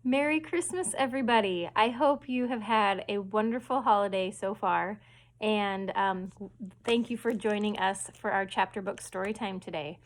Merry Christmas, everybody. I hope you have had a wonderful holiday so far, and thank you for joining us for our chapter book story time today.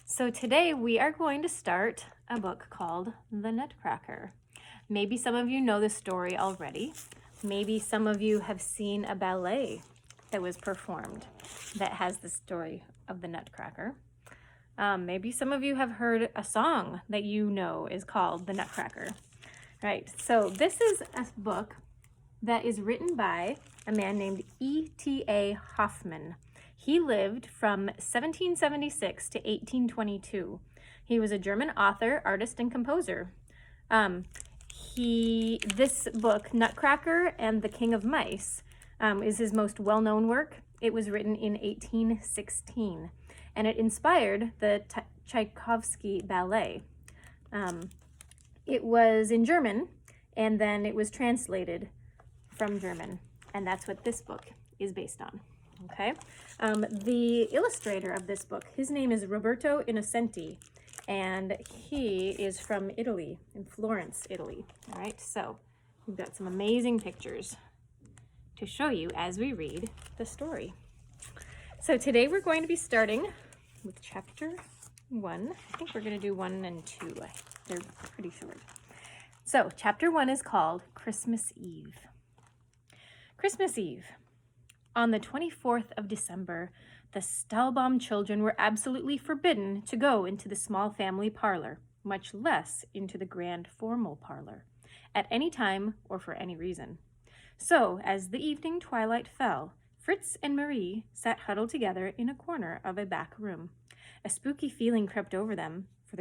So today we are going to start a book called The Nutcracker. Maybe some of you know the story already. Maybe some of you have seen a ballet that was performed that has the story of the Nutcracker. Maybe some of you have heard a song that you know is called The Nutcracker. Right, so this is a book that is written by a man named E.T.A. Hoffmann. He lived from 1776 to 1822. He was a German author, artist, and composer. This book, Nutcracker and the King of Mice, is his most well-known work. It was written in 1816, and it inspired the Tchaikovsky ballet. It was in German, and then it was translated from German, and that's what this book is based on, okay? The illustrator of this book, his name is Roberto Innocenti, and he is from Italy, in Florence, Italy, all right? So we've got some amazing pictures to show you as we read the story. So today we're going to be starting with chapter 1. I think we're going to do 1 and 2. They're pretty short. So, chapter 1 is called Christmas Eve. Christmas Eve. On the 24th of December, the Stahlbaum children were absolutely forbidden to go into the small family parlor, much less into the grand formal parlor, at any time or for any reason. So, as the evening twilight fell, Fritz and Marie sat huddled together in a corner of a back room. A spooky feeling crept over them, for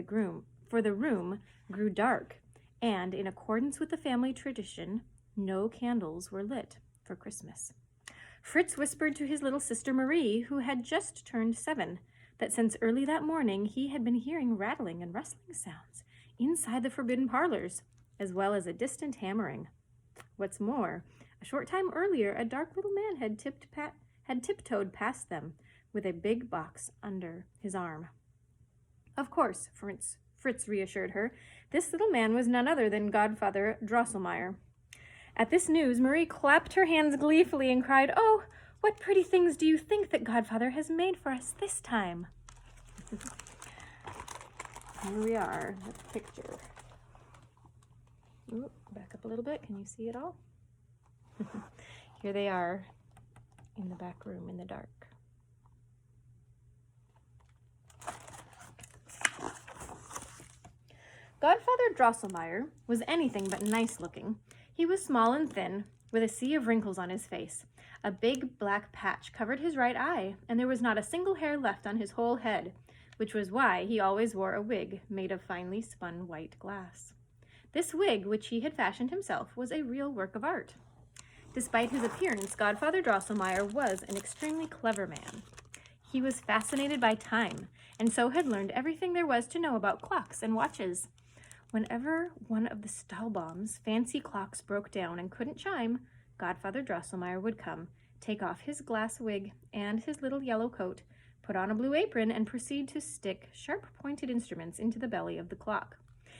the room grew dark, and in accordance with the family tradition, no candles were lit for Christmas. Fritz whispered to his little sister Marie, who had just turned 7, that since early that morning he had been hearing rattling and rustling sounds inside the forbidden parlors, as well as a distant hammering. What's more, a short time earlier, a dark little man had tiptoed past them with a big box under his arm. Of course, Fritz reassured her, this little man was none other than Godfather Drosselmeyer. At this news, Marie clapped her hands gleefully and cried, "Oh, what pretty things do you think that Godfather has made for us this time?" Here we are, the picture. Ooh, back up a little bit. Can you see it all? Here they are in the back room in the dark. Godfather Drosselmeyer was anything but nice looking. He was small and thin, with a sea of wrinkles on his face. A big black patch covered his right eye, and there was not a single hair left on his whole head, which was why he always wore a wig made of finely spun white glass. This wig, which he had fashioned himself, was a real work of art. Despite his appearance, Godfather Drosselmeyer was an extremely clever man. He was fascinated by time, and so had learned everything there was to know about clocks and watches. Whenever one of the Stahlbaum's fancy clocks broke down and couldn't chime, Godfather Drosselmeyer would come, take off his glass wig and his little yellow coat, put on a blue apron, and proceed to stick sharp-pointed instruments into the belly of the clock.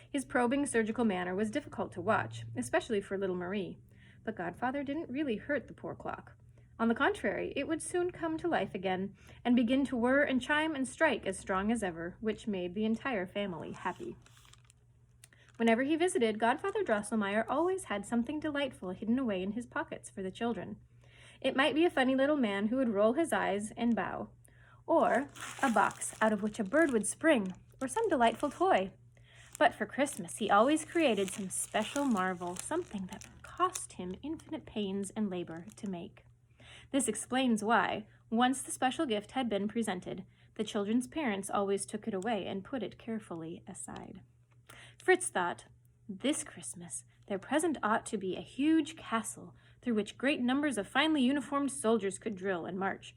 His probing surgical manner was difficult to watch, especially for little Marie, but Godfather didn't really hurt the poor clock. On the contrary, it would soon come to life again and begin to whir and chime and strike as strong as ever, which made the entire family happy. Whenever he visited, Godfather Drosselmeyer always had something delightful hidden away in his pockets for the children. It might be a funny little man who would roll his eyes and bow, or a box out of which a bird would spring, or some delightful toy. But for Christmas, he always created some special marvel, something that cost him infinite pains and labor to make. This explains why, once the special gift had been presented, the children's parents always took it away and put it carefully aside. Fritz thought, this Christmas, their present ought to be a huge castle through which great numbers of finely uniformed soldiers could drill and march.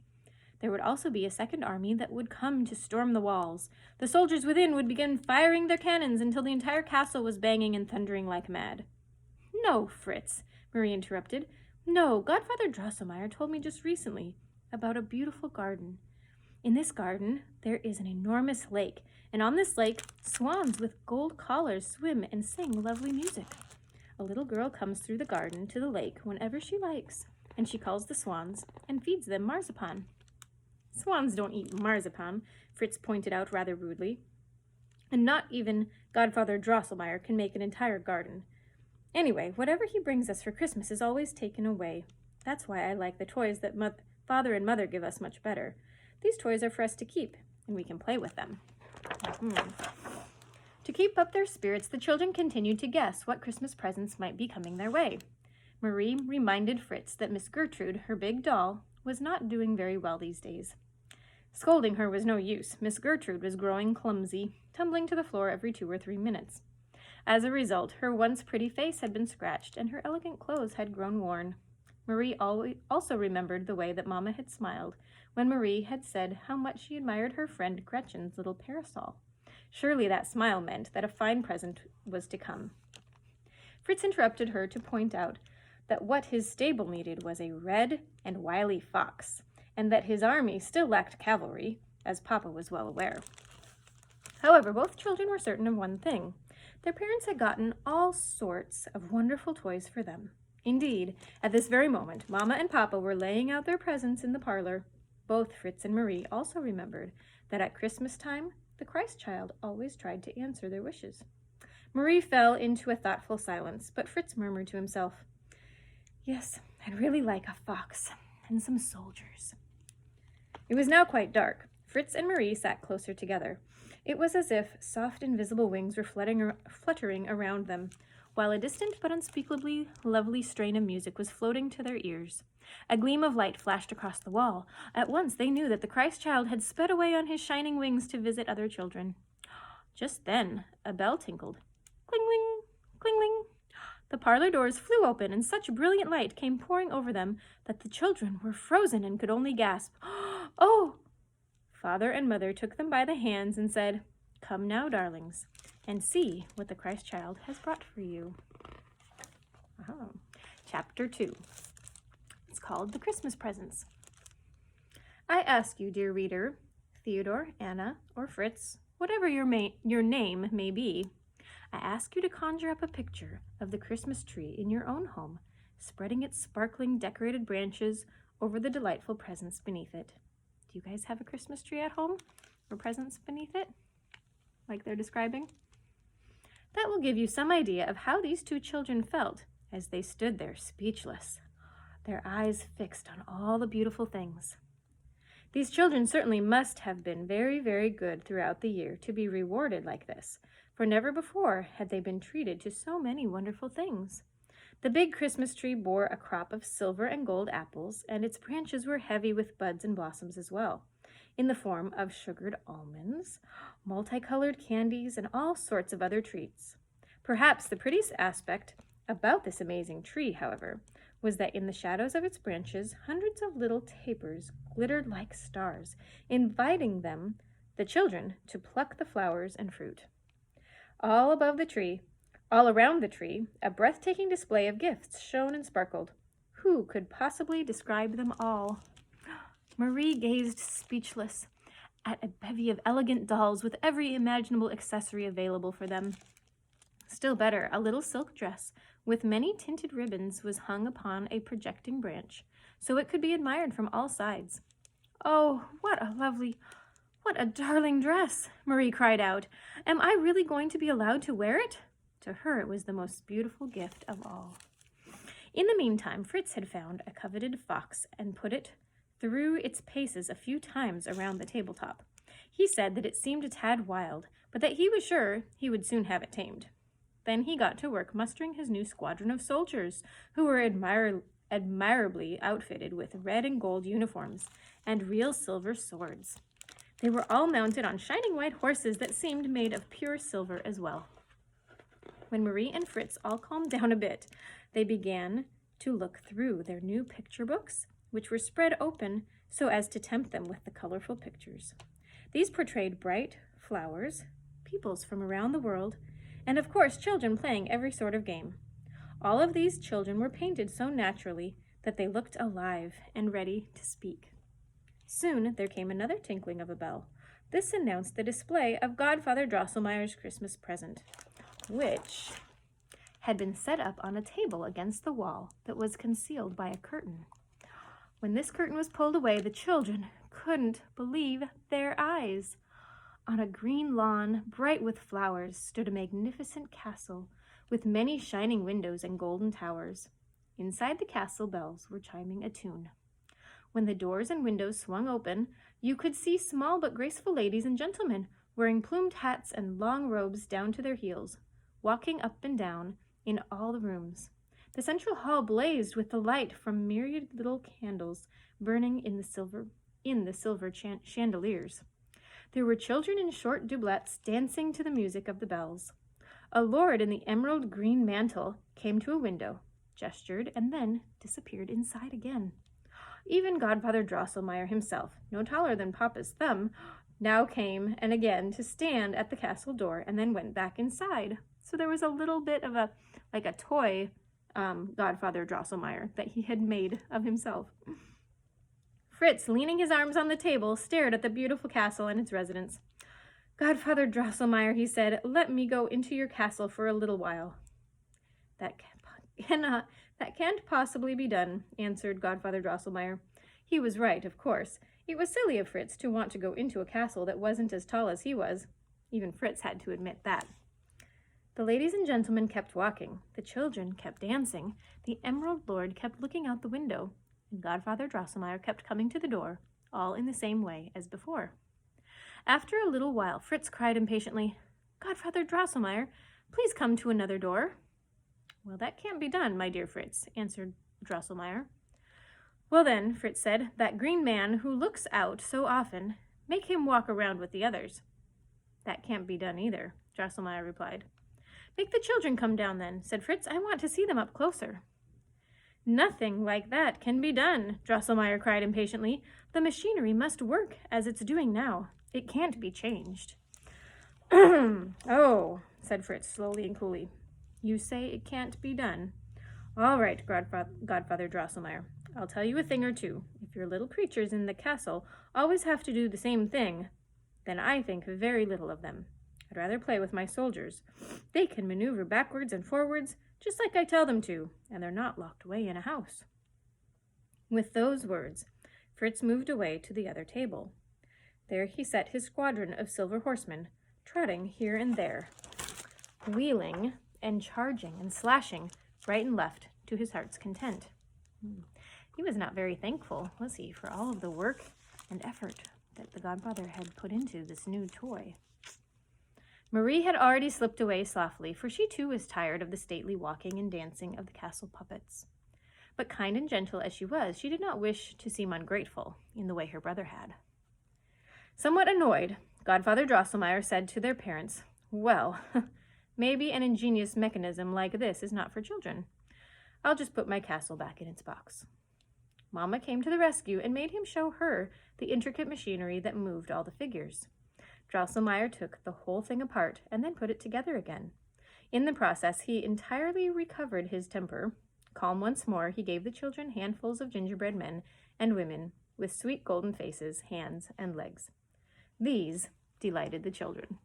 There would also be a second army that would come to storm the walls. The soldiers within would begin firing their cannons until the entire castle was banging and thundering like mad. "No, Fritz," Marie interrupted. "No, Godfather Drosselmeyer told me just recently about a beautiful garden. In this garden, there is an enormous lake, and on this lake, swans with gold collars swim and sing lovely music. A little girl comes through the garden to the lake whenever she likes, and she calls the swans and feeds them marzipan. Swans don't eat marzipan, Fritz pointed out rather rudely. And not even Godfather Drosselmeyer can make an entire garden. Anyway, whatever he brings us for Christmas is always taken away. That's why I like the toys that Father and Mother give us much better. These toys are for us to keep, and we can play with them. To keep up their spirits, the children continued to guess what Christmas presents might be coming their way. Marie reminded Fritz that Miss Gertrude, her big doll, was not doing very well these days. Scolding her was no use. Miss Gertrude was growing clumsy, tumbling to the floor every 2 or 3 minutes. As a result, her once pretty face had been scratched, and her elegant clothes had grown worn. Marie also remembered the way that Mama had smiled when Marie had said how much she admired her friend Gretchen's little parasol. Surely that smile meant that a fine present was to come. Fritz interrupted her to point out that what his stable needed was a red and wily fox, and that his army still lacked cavalry, as Papa was well aware. However, both children were certain of one thing. Their parents had gotten all sorts of wonderful toys for them. Indeed, at this very moment, Mama and Papa were laying out their presents in the parlor. Both Fritz and Marie also remembered that at Christmas time, the Christ child always tried to answer their wishes. Marie fell into a thoughtful silence, but Fritz murmured to himself, "Yes, I'd really like a fox and some soldiers." It was now quite dark. Fritz and Marie sat closer together. It was as if soft invisible wings were fluttering around them, while a distant but unspeakably lovely strain of music was floating to their ears. A gleam of light flashed across the wall. At once they knew that the Christ child had sped away on his shining wings to visit other children. Just then, a bell tinkled. Cling-ling, cling-ling. The parlor doors flew open, and such brilliant light came pouring over them that the children were frozen and could only gasp, "Oh!" Father and Mother took them by the hands and said, "Come now, darlings, and see what the Christ child has brought for you." Chapter 2. It's called The Christmas Presents. I ask you, dear reader, Theodore, Anna, or Fritz, whatever your name may be, I ask you to conjure up a picture of the Christmas tree in your own home, spreading its sparkling decorated branches over the delightful presents beneath it. Do you guys have a Christmas tree at home or presents beneath it, like they're describing? That will give you some idea of how these two children felt as they stood there speechless, their eyes fixed on all the beautiful things. These children certainly must have been very, very good throughout the year to be rewarded like this, for never before had they been treated to so many wonderful things. The big Christmas tree bore a crop of silver and gold apples, and its branches were heavy with buds and blossoms as well, in the form of sugared almonds, multicolored candies, and all sorts of other treats. Perhaps the prettiest aspect about this amazing tree, however, was that in the shadows of its branches, hundreds of little tapers glittered like stars, inviting them, the children, to pluck the flowers and fruit. All around the tree, a breathtaking display of gifts shone and sparkled. Who could possibly describe them all? Marie gazed speechless at a bevy of elegant dolls with every imaginable accessory available for them. Still better, a little silk dress with many tinted ribbons was hung upon a projecting branch, so it could be admired from all sides. "Oh, what a darling dress!" Marie cried out. "Am I really going to be allowed to wear it?" To her, it was the most beautiful gift of all. In the meantime, Fritz had found a coveted fox and put it through its paces a few times around the tabletop. He said that it seemed a tad wild, but that he was sure he would soon have it tamed. Then he got to work mustering his new squadron of soldiers, who were admirably outfitted with red and gold uniforms and real silver swords. They were all mounted on shining white horses that seemed made of pure silver as well. When Marie and Fritz all calmed down a bit, they began to look through their new picture books, which were spread open so as to tempt them with the colorful pictures. These portrayed bright flowers, peoples from around the world, and of course children playing every sort of game. All of these children were painted so naturally that they looked alive and ready to speak. Soon there came another tinkling of a bell. This announced the display of Godfather Drosselmeyer's Christmas present, which had been set up on a table against the wall that was concealed by a curtain. When this curtain was pulled away, the children couldn't believe their eyes. On a green lawn, bright with flowers, stood a magnificent castle with many shining windows and golden towers. Inside the castle, bells were chiming a tune. When the doors and windows swung open, you could see small but graceful ladies and gentlemen wearing plumed hats and long robes down to their heels, walking up and down in all the rooms. The central hall blazed with the light from myriad little candles burning in the silver chandeliers. There were children in short doublets dancing to the music of the bells. A lord in the emerald green mantle came to a window, gestured, and then disappeared inside again. Even Godfather Drosselmeyer himself, no taller than Papa's thumb, now came and again to stand at the castle door and then went back inside. So there was a little bit of a toy Godfather Drosselmeyer that he had made of himself. Fritz, leaning his arms on the table, stared at the beautiful castle and its residents. Godfather Drosselmeyer, he said, let me go into your castle for a little while. That can't possibly be done, answered Godfather Drosselmeyer. He was right, of course. It was silly of Fritz to want to go into a castle that wasn't as tall as he was. Even Fritz had to admit that. The ladies and gentlemen kept walking. The children kept dancing. The Emerald Lord kept looking out the window. And Godfather Drosselmeyer kept coming to the door, all in the same way as before. After a little while, Fritz cried impatiently, Godfather Drosselmeyer, please come to another door. Well, that can't be done, my dear Fritz, answered Drosselmeyer. Well then, Fritz said, that green man who looks out so often, make him walk around with the others. That can't be done either, Drosselmeyer replied. Make the children come down then, said Fritz. I want to see them up closer. Nothing like that can be done, Drosselmeyer cried impatiently. The machinery must work as it's doing now. It can't be changed. Oh, said Fritz slowly and coolly. You say it can't be done. All right, Godfather Drosselmeyer. I'll tell you a thing or two. If your little creatures in the castle always have to do the same thing, then I think very little of them. I'd rather play with my soldiers. They can maneuver backwards and forwards, just like I tell them to, and they're not locked away in a house. With those words, Fritz moved away to the other table. There he set his squadron of silver horsemen, trotting here and there, wheeling and charging and slashing right and left to his heart's content. He was not very thankful, was he, for all of the work and effort that the godfather had put into this new toy. Marie had already slipped away softly, for she too was tired of the stately walking and dancing of the castle puppets. But kind and gentle as she was, she did not wish to seem ungrateful in the way her brother had. Somewhat annoyed, Godfather Drosselmeyer said to their parents, Well, maybe an ingenious mechanism like this is not for children. I'll just put my castle back in its box. Mama came to the rescue and made him show her the intricate machinery that moved all the figures. Drosselmeyer took the whole thing apart and then put it together again. In the process, he entirely recovered his temper. Calm once more, he gave the children handfuls of gingerbread men and women with sweet golden faces, hands, and legs. These delighted the children.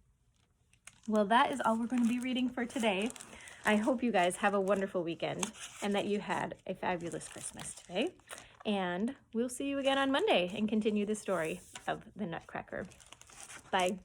Well, that is all we're going to be reading for today. I hope you guys have a wonderful weekend and that you had a fabulous Christmas today. And we'll see you again on Monday and continue the story of the Nutcracker. Bye.